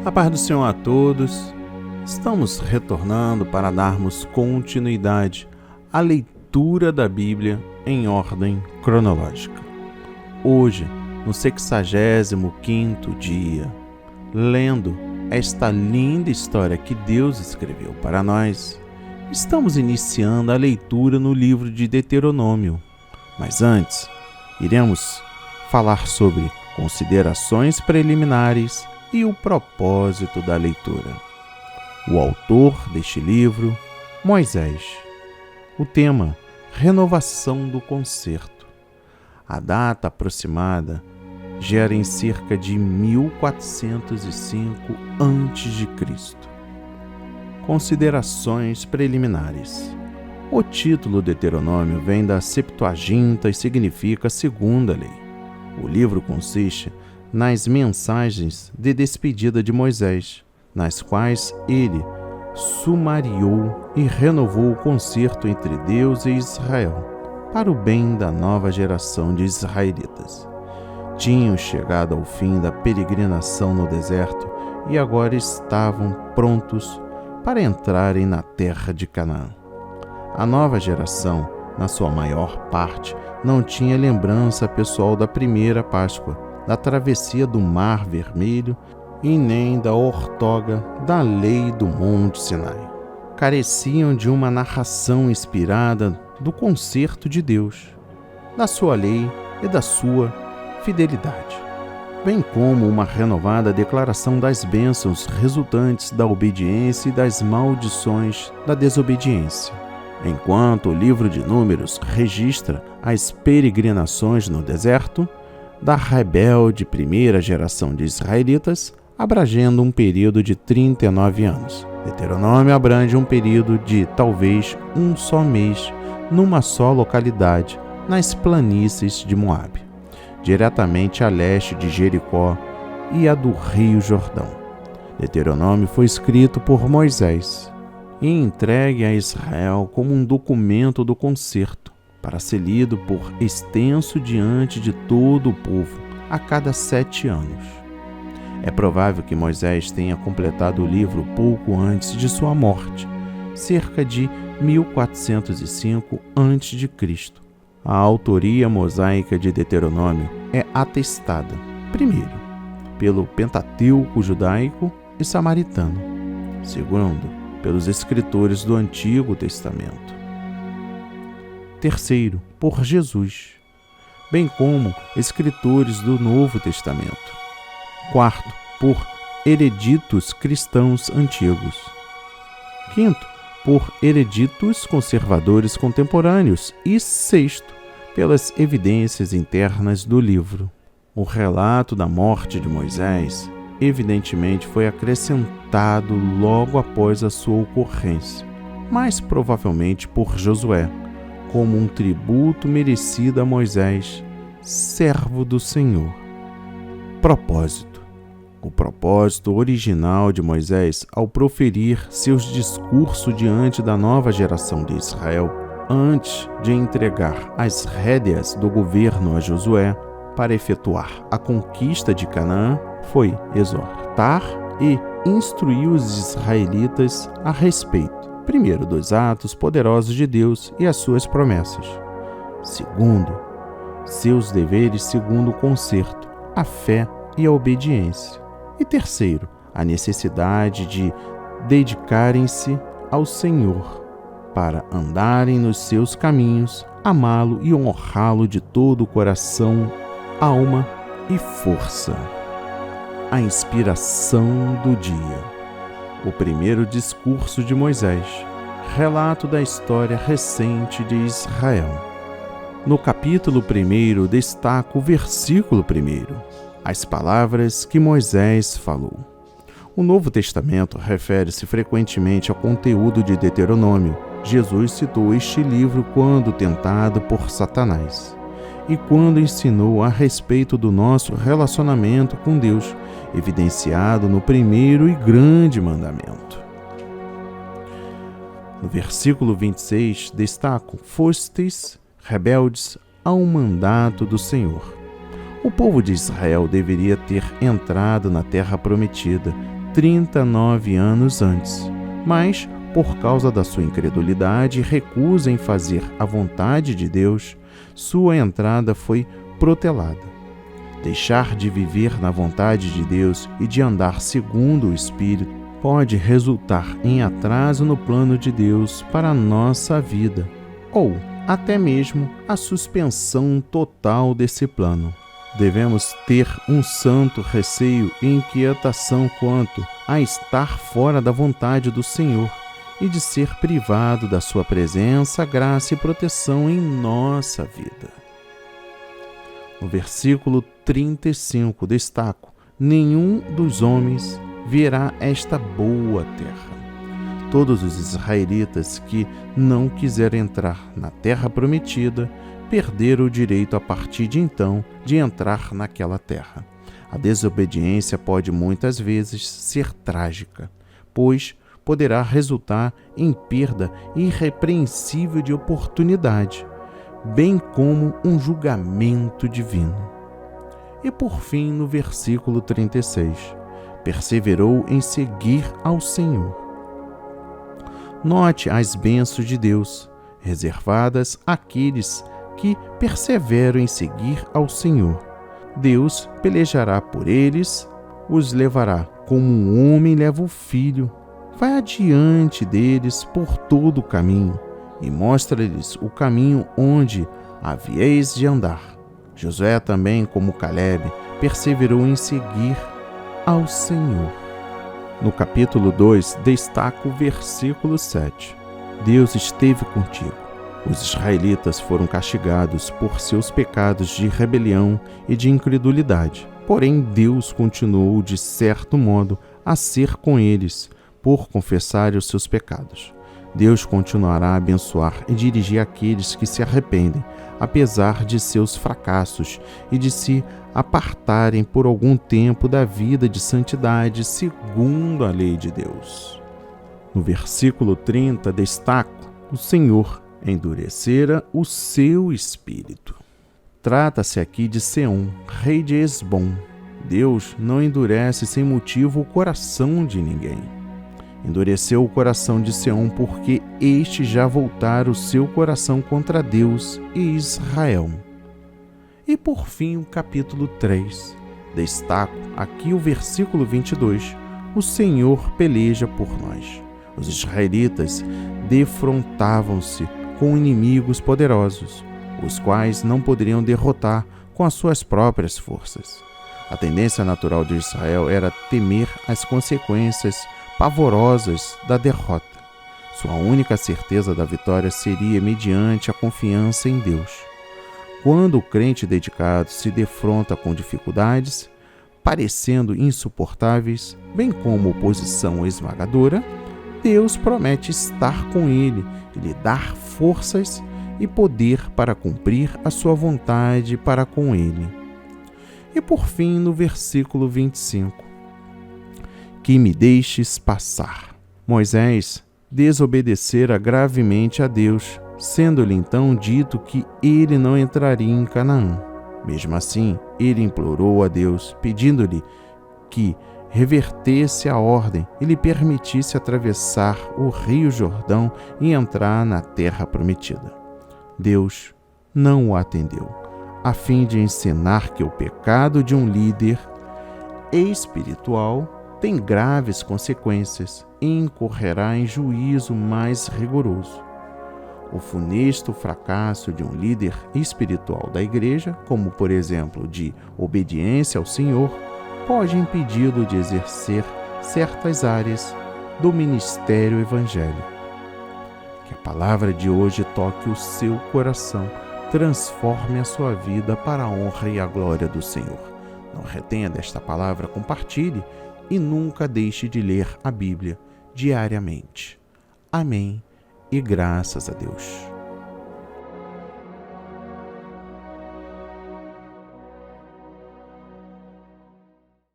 A paz do Senhor a todos. Estamos retornando para darmos continuidade à leitura da Bíblia em ordem cronológica. Hoje, no 65º dia, lendo esta linda história que Deus escreveu para nós, estamos iniciando a leitura no livro de Deuteronômio. Mas antes, iremos falar sobre considerações preliminares e o propósito da leitura. O autor deste livro, Moisés. O tema, renovação do concerto. A data aproximada gera em cerca de 1405 a.C. Considerações preliminares. O título Deuteronômio vem da Septuaginta e significa segunda lei. O livro consiste nas mensagens de despedida de Moisés, nas quais ele sumariou e renovou o concerto entre Deus e Israel, para o bem da nova geração de israelitas. Tinham chegado ao fim da peregrinação no deserto e agora estavam prontos para entrarem na terra de Canaã. A nova geração, na sua maior parte, não tinha lembrança pessoal da primeira Páscoa, da travessia do Mar Vermelho e nem da outorga da lei do Monte Sinai. Careciam de uma narração inspirada do concerto de Deus, da sua lei e da sua fidelidade, bem como uma renovada declaração das bênçãos resultantes da obediência e das maldições da desobediência. Enquanto o livro de Números registra as peregrinações no deserto da rebelde primeira geração de israelitas, abrangendo um período de 39 anos. Deuteronômio abrange um período de talvez um só mês, numa só localidade, nas planícies de Moabe, diretamente a leste de Jericó e a do Rio Jordão. Deuteronômio foi escrito por Moisés e entregue a Israel como um documento do concerto, para ser lido por extenso diante de todo o povo a cada 7 anos. É provável que Moisés tenha completado o livro pouco antes de sua morte, cerca de 1405 a.C. A autoria mosaica de Deuteronômio é atestada, primeiro, pelo Pentateuco judaico e samaritano, segundo, pelos escritores do Antigo Testamento. Terceiro, por Jesus, bem como escritores do Novo Testamento. Quarto, por eruditos cristãos antigos. Quinto, por eruditos conservadores contemporâneos. E sexto, pelas evidências internas do livro. O relato da morte de Moisés, evidentemente, foi acrescentado logo após a sua ocorrência, mais provavelmente por Josué, como um tributo merecido a Moisés, servo do Senhor. Propósito. O propósito original de Moisés ao proferir seus discursos diante da nova geração de Israel, antes de entregar as rédeas do governo a Josué para efetuar a conquista de Canaã, foi exortar e instruir os israelitas a respeito, primeiro, dos atos poderosos de Deus e as suas promessas. Segundo, seus deveres segundo o concerto, a fé e a obediência. E terceiro, a necessidade de dedicarem-se ao Senhor para andarem nos seus caminhos, amá-lo e honrá-lo de todo o coração, alma e força. A inspiração do dia. O primeiro discurso de Moisés, relato da história recente de Israel. No capítulo 1, destaca o versículo 1, as palavras que Moisés falou. O Novo Testamento refere-se frequentemente ao conteúdo de Deuteronômio. Jesus citou este livro quando tentado por Satanás e quando ensinou a respeito do nosso relacionamento com Deus, evidenciado no primeiro e grande mandamento. No versículo 26, destaco: fostes rebeldes ao mandato do Senhor. O povo de Israel deveria ter entrado na terra prometida, 39 anos antes, mas, por causa da sua incredulidade e recusa em fazer a vontade de Deus, sua entrada foi protelada. Deixar de viver na vontade de Deus e de andar segundo o Espírito pode resultar em atraso no plano de Deus para a nossa vida, ou até mesmo a suspensão total desse plano. Devemos ter um santo receio e inquietação quanto a estar fora da vontade do Senhor e de ser privado da sua presença, graça e proteção em nossa vida. No versículo 35 destaco: nenhum dos homens verá esta boa terra. Todos os israelitas que não quiseram entrar na terra prometida perderam o direito a partir de então de entrar naquela terra. A desobediência pode muitas vezes ser trágica, pois poderá resultar em perda irrepreensível de oportunidade, bem como um julgamento divino. E por fim, no versículo 36, perseverou em seguir ao Senhor. Note as bênçãos de Deus, reservadas àqueles que perseveram em seguir ao Senhor. Deus pelejará por eles, os levará como um homem leva o filho, vai adiante deles por todo o caminho e mostra-lhes o caminho onde havíeis de andar. Josué também, como Calebe, perseverou em seguir ao Senhor. No capítulo 2, destaca o versículo 7. Deus esteve contigo. Os israelitas foram castigados por seus pecados de rebelião e de incredulidade. Porém, Deus continuou, de certo modo, a ser com eles, por confessarem os seus pecados. Deus continuará a abençoar e dirigir aqueles que se arrependem, apesar de seus fracassos e de se apartarem por algum tempo da vida de santidade segundo a lei de Deus. No versículo 30, destaco: o Senhor endurecera o seu espírito. Trata-se aqui de Seom, rei de Esbom. Deus não endurece sem motivo o coração de ninguém. Endureceu o coração de Seom porque este já voltara o seu coração contra Deus e Israel. E por fim, o capítulo 3. Destaco aqui o versículo 22. O Senhor peleja por nós. Os israelitas defrontavam-se com inimigos poderosos, os quais não poderiam derrotar com as suas próprias forças. A tendência natural de Israel era temer as consequências pavorosas da derrota. Sua única certeza da vitória seria mediante a confiança em Deus. Quando o crente dedicado se defronta com dificuldades, parecendo insuportáveis, bem como oposição esmagadora, Deus promete estar com ele e lhe dar forças e poder para cumprir a sua vontade para com ele. E por fim, no versículo 25, que me deixes passar. Moisés desobedecera gravemente a Deus, sendo-lhe então dito que ele não entraria em Canaã. Mesmo assim, ele implorou a Deus, pedindo-lhe que revertesse a ordem e lhe permitisse atravessar o rio Jordão e entrar na terra prometida. Deus não o atendeu, a fim de ensinar que o pecado de um líder espiritual tem graves consequências e incorrerá em juízo mais rigoroso. O funesto fracasso de um líder espiritual da igreja, como por exemplo de obediência ao Senhor, pode impedi-lo de exercer certas áreas do ministério evangélico. Que a palavra de hoje toque o seu coração, transforme a sua vida para a honra e a glória do Senhor. Não retenha desta palavra, compartilhe e nunca deixe de ler a Bíblia diariamente. Amém e graças a Deus.